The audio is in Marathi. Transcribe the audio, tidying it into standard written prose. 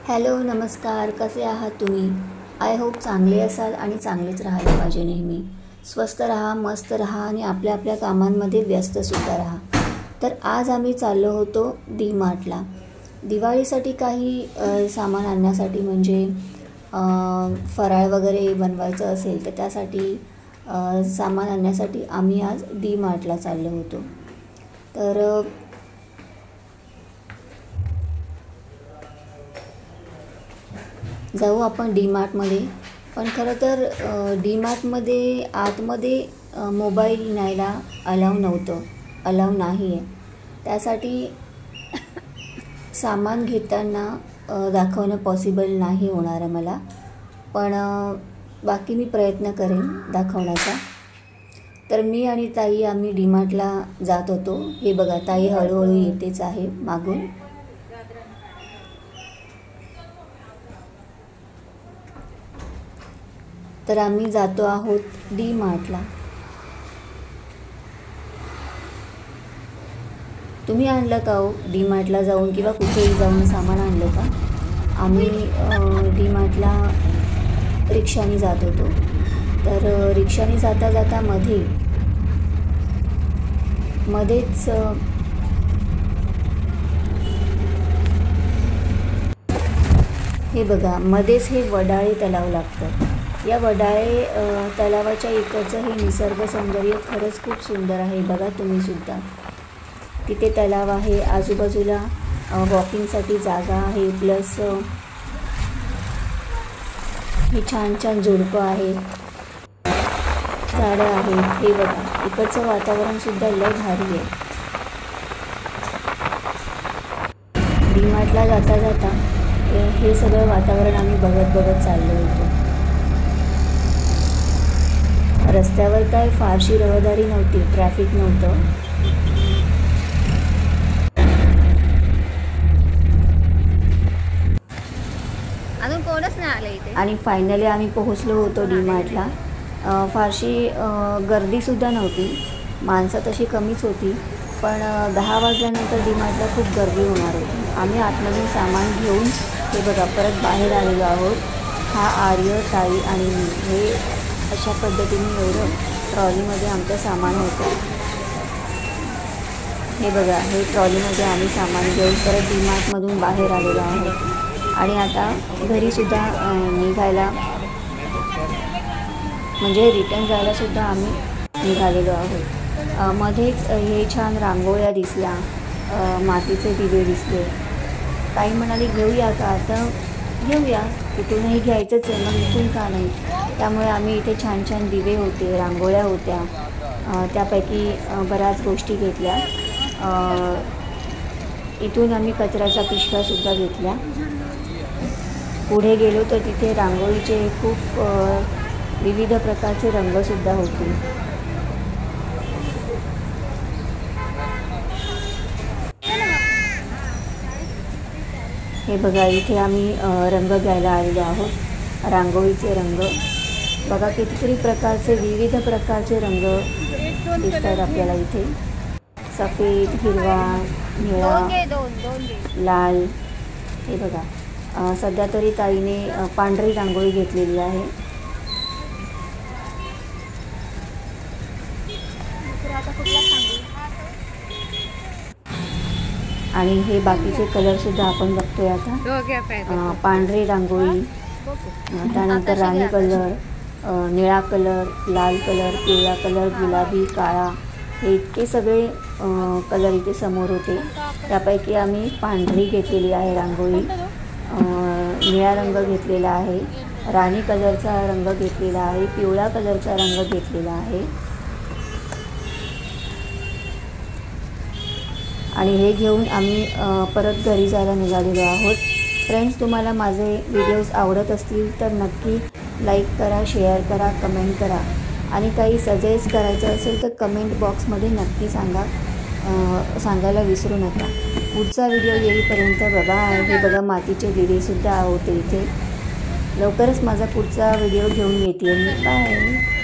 हॅलो नमस्कार, कसे आहात तुम्ही? आय होप चांगले असाल आणि चांगलेच राहायला पाहिजे. नेहमी स्वस्थ राहा, मस्त राहा आणि आपल्या आपल्या कामांमध्ये व्यस्तसुद्धा राहा. तर आज आम्ही चाललो होतो डी मार्टला दिवाळीसाठी काही सामान आणण्यासाठी, म्हणजे फराळ वगैरे बनवायचं असेल तर त्यासाठी सामान आणण्यासाठी आम्ही आज डी मार्टला चाललो होतो. तर जाऊ आपण डी मार्टमध्ये. पण खरं तर डी मार्टमध्ये आतमध्ये मोबाईल न्यायला अलाव नाही आहे. त्यासाठी सामान घेताना दाखवणं पॉसिबल नाही होणार आहे मला, पण बाकी मी प्रयत्न करेन दाखवण्याचा. तर मी आणि ताई आम्ही डी मार्टला जात होतो. हे बघा, ताई हळूहळू येतेच आहे मागून. तर आम्ही जातो आहोत डी मार्टला. तुम्ही आणलं का हो डी मार्टला जाऊन किंवा कुठेही जाऊन सामान आणलं का? आम्ही डी मार्टला रिक्षाने जात होतो. तर रिक्षाने जाता जाता मध्येच हे बघा, मध्येच हे वडाळे तलाव लागतं. या वडाळे तलावाच्या इकडचं हे निसर्ग सौंदर्य खरंच खूप सुंदर आहे. बघा तुम्ही सुद्धा, तिथे तलाव आहे, आजूबाजूला वॉकिंगसाठी जागा आहे, प्लस हे छान छान झुडपं आहेत, झाडं आहेत. हे बघा, इकडचं वातावरणसुद्धा लय भारी आहे. डी मार्टला जाता जाता हे सगळं वातावरण आम्ही बघत चाललो होतो. रस्त्यावर काय फारशी रहदारी नव्हती, ट्रॅफिक नव्हतं. अजून कोणच नाही आलं इथे. आणि फायनली आम्ही पोहोचलो होतो डी मार्टला. फारशी गर्दीसुद्धा नव्हती, माणसं तशी कमीच होती, पण 10 वाजल्यानंतर डी मार्टला खूप गर्दी होणार होती. आम्ही आतमधून सामान घेऊन हे बघा परत बाहेर आलेलो आहोत. हा आर्य, ताई आणि मी हे अशा पद्धतीने एवढं ट्रॉलीमध्ये आमचं सामान होतं. हे बघा, हे ट्रॉलीमध्ये आम्ही सामान घेऊन परत डी मार्टमधून बाहेर आलेलो आहोत. आणि आता घरीसुद्धा निघायला, म्हणजे रिटर्न जायलासुद्धा आम्ही निघालेलो आहोत. मध्येच हे छान रांगोळ्या दिसल्या, मातीचे दिवे दिसले. ताई म्हणाली घेऊया का? आता घेऊया, इथूनही घ्यायचंच आहे, मग इथून का नाही. त्यामुळे आम्ही इथे छान छान दिवे होते, रांगोळ्या होत्या, त्यापैकी बऱ्याच गोष्टी घेतल्या. इथून आम्ही कचऱ्याचा पिशव्यासुद्धा घेतल्या. पुढे गेलो तर तिथे रांगोळीचे खूप विविध प्रकारचे रंगसुद्धा होते. हे बघा, इथे आम्ही रंग घ्यायला आलेलो आहोत, रांगोळीचे रंग. बघा कितीतरी प्रकारचे, विविध प्रकारचे रंग दिसतात आपल्याला इथे. सफेद, हिरवा, निळा, लाल. हे बघा, सध्या तरी ताईने पांढरी रांगोळी घेतलेली आहे. आणि हे बाकीचे कलरसुद्धा आपण बघतोय आता. पांढरी रांगोळी, त्यानंतर राणी कलर, निळा कलर, लाल कलर, पिवळा कलर, गुलाबी, काळा, हे इतके सगळे कलर इथे समोर होते. त्यापैकी आम्ही पांढरी घेतलेली आहे रांगोळी, निळा रंग घेतलेला आहे, राणी कलरचा रंग घेतलेला आहे, पिवळा कलरचा रंग घेतलेला आहे. आणि हे घेऊन आम्ही परत घरी जायला निघालेलो आहोत. फ्रेंड्स, तुम्हाला माझे व्हिडिओज आवडत असतील तर नक्की लाईक करा, शेअर करा, कमेंट करा. आणि काही सजेस्ट करायचं असेल तर कमेंट बॉक्समध्ये नक्की सांगायला विसरू नका. पुढचा व्हिडिओ येईपर्यंत बाय. हे बघा, मातीचे दिवेसुद्धा होते इथे. लवकरच माझा पुढचा व्हिडिओ घेऊन येते. बाय.